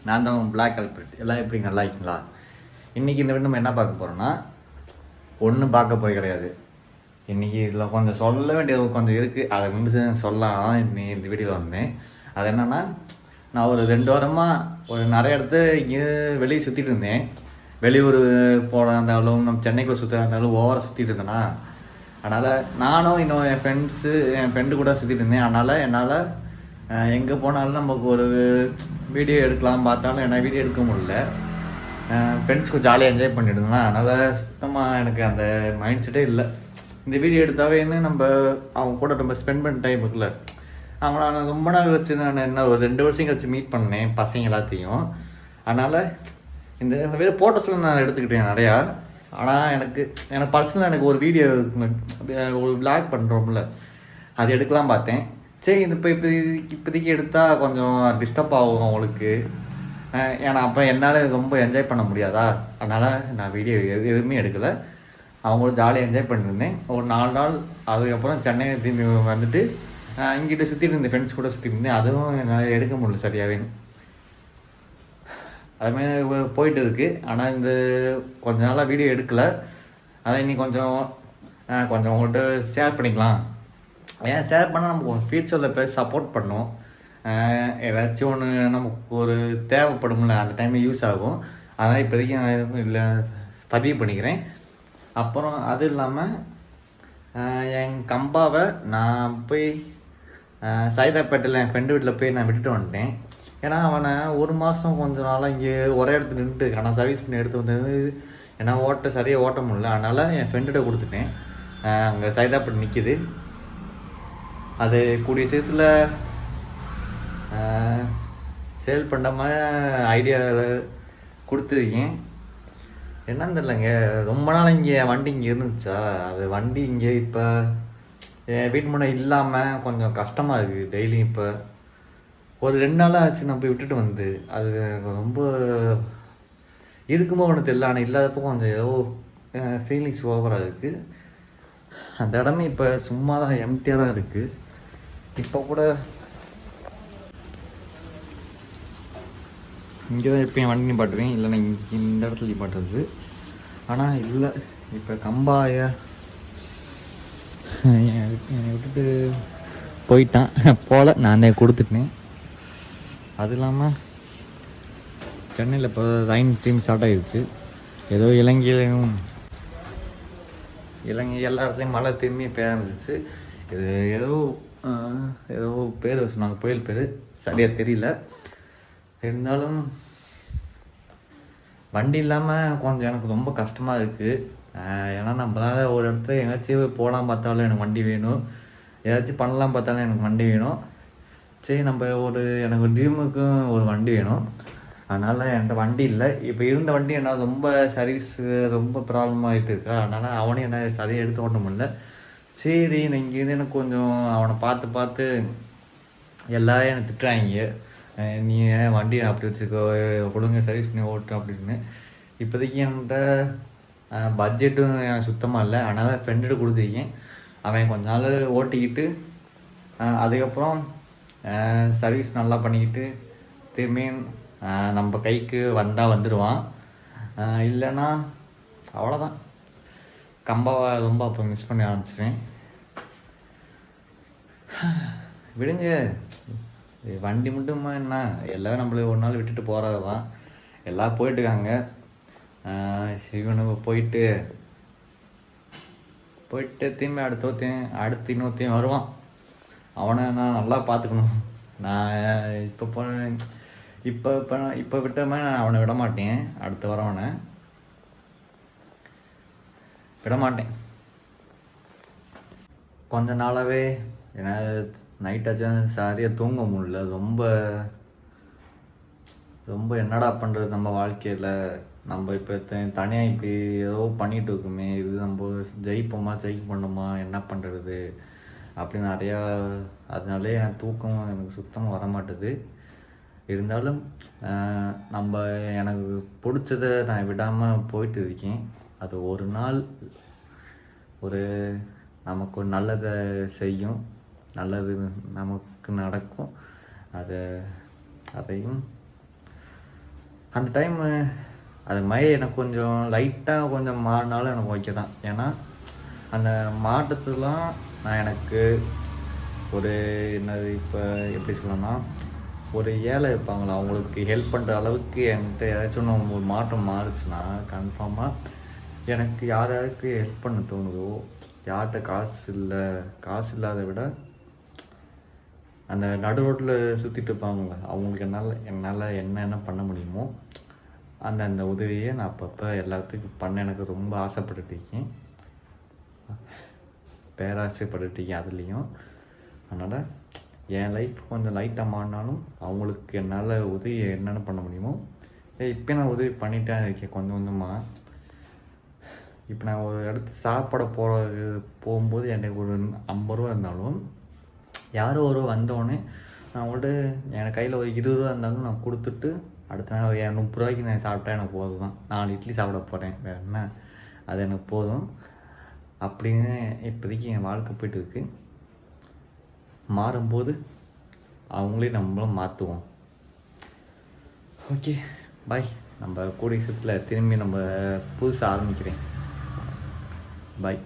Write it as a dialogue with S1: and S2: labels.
S1: நான் தான் black culprit. எல்லாம் எப்படி நல்லா இருக்கீங்களா? இன்றைக்கி இந்த வீடு நம்ம என்ன பார்க்க போகிறோன்னா, ஒன்றும் பார்க்க போய் கிடையாது. இன்றைக்கி இதில் கொஞ்சம் சொல்ல வேண்டியது கொஞ்சம் இருக்குது. அதை வந்து சொல்லலாம் இந்த வீடியோ வந்தேன். அது என்னென்னா, நான் ஒரு 2 வாரமாக ஒரு நிறைய இடத்த இங்கே வெளியே சுற்றிட்டு இருந்தேன். வெளியூர் போகிறதா இருந்தாலும் நம்ம சென்னைக்குள்ளே சுற்றுறதா இருந்தாலும் ஓவராக சுற்றிட்டு இருந்தேன்னா, அதனால் நானும் இன்னும் என் ஃப்ரெண்டு கூட சுற்றிட்டு இருந்தேன். அதனால் என்னால் எங்கே போனாலும் நமக்கு ஒரு வீடியோ எடுக்கலாம் பார்த்தாலும் என்னால் வீடியோ எடுக்க முடியல. ஃப்ரெண்ட்ஸ்க்கு ஜாலியாக என்ஜாய் பண்ணிட்டு இருந்தேன். அதனால் சுத்தமாக எனக்கு அந்த மைண்ட் செட்டே இல்லை. இந்த வீடியோ எடுத்தாவேன்னு நம்ம அவங்க கூட நம்ம ஸ்பெண்ட் பண்ண டைம் இருக்குல்ல, அவங்கள நான் ரொம்ப நாள் கழிச்சு நான் என்ன ஒரு 2 வருஷம் கழிச்சு மீட் பண்ணேன் பசங்க எல்லாத்தையும். அதனால் இந்த வேறு ஃபோட்டோஸில் நான் எடுத்துக்கிட்டேன் நிறையா. ஆனால் எனக்கு பர்சனலாக எனக்கு ஒரு வீடியோ ஒரு விளாக் பண்ணுறோம்ல, அது எடுக்கலாம் பார்த்தேன். சரி இது இப்போதைக்கு எடுத்தால் கொஞ்சம் டிஸ்டர்ப் ஆகும் அவங்களுக்கு. ஏன்னா அப்போ என்னால் ரொம்ப என்ஜாய் பண்ண முடியாதா, அதனால் நான் வீடியோ எதுவுமே எடுக்கலை. அவங்களும் ஜாலியாக என்ஜாய் பண்ணியிருந்தேன் ஒரு 4 நாள். அதுக்கப்புறம் சென்னை திரும்பி வந்துட்டு இங்கிட்ட சுற்றிட்டு இருந்தேன், ஃப்ரெண்ட்ஸ் கூட சுற்றிட்டு இருந்தேன். அதுவும் என்னால் எடுக்க முடியல சரியாகவே. அதுமாதிரி போயிட்டு இருக்குது. ஆனால் இந்த கொஞ்ச நாளாக வீடியோ எடுக்கலை. அதை இன்னைக்கு கொஞ்சம் உங்கள்கிட்ட ஷேர் பண்ணிக்கலாம். ஏன் ஷேர் பண்ணால் நமக்கு ஃபியூச்சரில் போய் சப்போர்ட் பண்ணும். ஏதாச்சும் ஒன்று நமக்கு ஒரு தேவைப்படும்ல, அந்த டைமில் யூஸ் ஆகும். அதனால் இப்போதைக்கு நான் இல்லை பதிவு பண்ணிக்கிறேன். அப்புறம் அது இல்லாமல் என் கம்பாவை நான் போய் சைதாப்பேட்டையில் என் ஃப்ரெண்டு வீட்டில் போய் நான் விட்டுட்டு வந்துட்டேன். ஏன்னா அவனை 1 மாதம் கொஞ்சம் நாளாக இங்கே ஒரே இடத்துல நின்றுட்டு ஆனால் சர்வீஸ் பண்ணி எடுத்து வந்தது ஏன்னா சரியாக ஓட்ட முடியல. அதனால் என் ஃப்ரெண்டுகிட்ட கொடுத்துட்டேன். அங்கே சைதாப்பேட்டை நிற்கிது. அது கூடிய சீக்கிரத்தில் சேல் பண்ணுற மாதிரி ஐடியாவில் கொடுத்துருக்கேன். என்னன்னு தெரியலங்க, ரொம்ப நாள் இங்கே வண்டி இங்கே இருந்துச்சா, அது வண்டி இங்கே இப்போ என் வீட்டு முன்னே இல்லாமல் கொஞ்சம் கஷ்டமாக இருக்குது. டெய்லியும் இப்போ ஒரு 2 நாளாக ஆச்சு நான் போய் விட்டுட்டு வந்து. அது ரொம்ப இருக்குமோ ஒன்று தெரியல. ஆனால் இல்லாதப்போ கொஞ்சம் ஏதோ ஃபீலிங்ஸ் ஓவராக இருக்குது. அந்த இடமே இப்போ சும்மா தான் எம்டியாக தான் இருக்குது. இப்போ கூட இங்கே தான் எப்பயும் வண்டி நிப்பாட்டுவேன், இல்லைன்னா இந்த இடத்துல நிப்பாட்டுறது. ஆனால் இல்லை, இப்போ கம்பாய விட்டுட்டு போயிட்டான். போல நானே கொடுத்துட்டேன். அது இல்லாமல் சென்னையில் இப்போ ரைன் டீம் ஸ்டார்ட் ஆகிடுச்சு. ஏதோ இலங்கையிலையும் எல்லா இடத்துலையும் மழை திரும்பி பெய்ய ஆரம்பிச்சிச்சு. இது ஏதோ பேர் சொன்னாங்க, புயல் பேர் சரியாக தெரியல. இருந்தாலும் வண்டி இல்லாமல் கொஞ்சம் எனக்கு ரொம்ப கஷ்டமாக இருக்குது. ஏன்னா நம்மளால் ஒரு இடத்துல எங்கேயாச்சும் போகலாம் பார்த்தாலும் எனக்கு வண்டி வேணும், ஏதாச்சும் பண்ணலாம் பார்த்தாலும் எனக்கு வண்டி வேணும். சரி நம்ம எனக்கு ட்ரீமுக்கும் ஒரு வண்டி வேணும். அதனால் என்கிட்ட வண்டி இல்லை. இப்போ இருந்த வண்டி என்னால் ரொம்ப சர்வீஸு ரொம்ப ப்ராப்ளம் ஆகிட்டு இருக்கா. அதனால் அவனையும் என்ன சரியாக எடுத்து ஓட்ட முடியல. சரி நான் இங்கேருந்து எனக்கு கொஞ்சம் அவனை பார்த்து எல்லோரும் எனக்கு திட்டுறாங்க, நீ ஏன் வண்டி அப்படி வச்சுக்கோ, கொடுங்க சர்வீஸ் பண்ணி ஓட்டு அப்படின்னு. இப்போதைக்கு என்கிட்ட பட்ஜெட்டும் சுத்தமாக இல்லை. அதனால் ஃப்ரெண்டுகிட்ட கொடுத்துருக்கேன். அவன் கொஞ்ச நாள் ஓட்டிக்கிட்டு அதுக்கப்புறம் சர்வீஸ் நல்லா பண்ணிக்கிட்டு திரும்பியும் நம்ம கைக்கு வந்துடுவான். இல்லைன்னா அவ்வளோதான். கம்பாவை ரொம்ப அப்போ மிஸ் பண்ணி ஆரம்பிச்சிட்டேன். விடுங்க, வண்டி மட்டுமா என்ன, எல்லோரும் நம்மள ஒரு நாள் விட்டுட்டு போகிறது தான். எல்லாம் போயிட்டுருக்காங்க. சிவனுக்கு போயிட்டு திரும்பி அடுத்து இன்னொருத்தையும் வருவான். அவனை நான் நல்லா பார்த்துக்கணும். நான் இப்போ விட்ட மாதிரி நான் அவனை விட மாட்டேன். அடுத்து வரவனை விட மாட்டேன். கொஞ்ச நாளாகவே ஏன்னா நைட்டாச்சும் சரியாக தூங்க முடியல. ரொம்ப என்னடா பண்ணுறது நம்ம வாழ்க்கையில், நம்ம இப்போ தனியாக இப்படி ஏதோ பண்ணிகிட்டு இருக்குமே, இது நம்ம ஜெயிக்க பண்ணணுமா, என்ன பண்ணுறது அப்படின்னு நிறையா. அதனாலே என் தூக்கம் எனக்கு சுத்தமாக வரமாட்டுது. இருந்தாலும் எனக்கு பிடிச்சதை நான் விடாமல் போயிட்டு இருக்கேன். அது ஒரு நாள் நமக்கு ஒரு நல்லதை செய்யும், நல்லது நமக்கு நடக்கும். அதையும் அந்த டைமு அது மாதிரி எனக்கு கொஞ்சம் லைட்டாக கொஞ்சம் மாறினாலும் எனக்கு ஓகே தான். ஏன்னா அந்த மாற்றத்துலாம் நான் எனக்கு ஒரு என்னது இப்போ எப்படி சொல்லணும்னா, ஒரு ஏழை இருப்பாங்களா, அவங்களுக்கு ஹெல்ப் பண்ணுற அளவுக்கு என்கிட்ட ஏதாச்சும் ஒரு மாற்றம் மாறுச்சுன்னா கன்ஃபார்மாக எனக்கு யாராருக்கு ஹெல்ப் பண்ண தோணுதோ, யார்கிட்ட காசு இல்லாத விட அந்த நடு ரோட்டில் சுற்றிட்டு இருப்பாங்கள, அவங்களுக்கு என்னால் என்ன பண்ண முடியுமோ அந்த உதவியை நான் அப்பப்போ எல்லாத்துக்கும் பண்ண எனக்கு ரொம்ப ஆசைப்பட்டுருக்கேன், பேராசைப்பட்டுருக்கேன் அதுலேயும். அதனால் என் லைஃப் கொஞ்சம் லைட்டாக மாறினாலும் அவங்களுக்கு என்னால் உதவி என்னென்ன பண்ண முடியுமோ இப்போ நான் உதவி பண்ணிட்டே இருக்கேன் கொஞ்சம் கொஞ்சமாக. இப்போ நான் ஒரு இடத்துக்கு சாப்பிட போகும்போது எனக்கு ஒரு 50 ரூபா இருந்தாலும் யாரோ ஒரு வந்தோடனே நான் அவங்கள்ட்ட எனக்கு கையில் ஒரு 20 ரூபா இருந்தாலும் நான் கொடுத்துட்டு அடுத்த நாள் 30 ரூபாய்க்கு நான் சாப்பிட்டா எனக்கு போதும் தான். 4 இட்லி சாப்பிட போகிறேன், வேறு என்ன, அது எனக்கு போதும் அப்படின்னு இப்போதைக்கு என் வாழ்க்கை போய்ட்டு இருக்கு. மாறும்போது அவங்களே நம்மளும் மாற்றுவோம். Okay bye. நம்ம கூடிய சீக்கிரத்தில் திரும்பி நம்ம புதுசாக ஆரம்பிக்கிறேன். பாய்.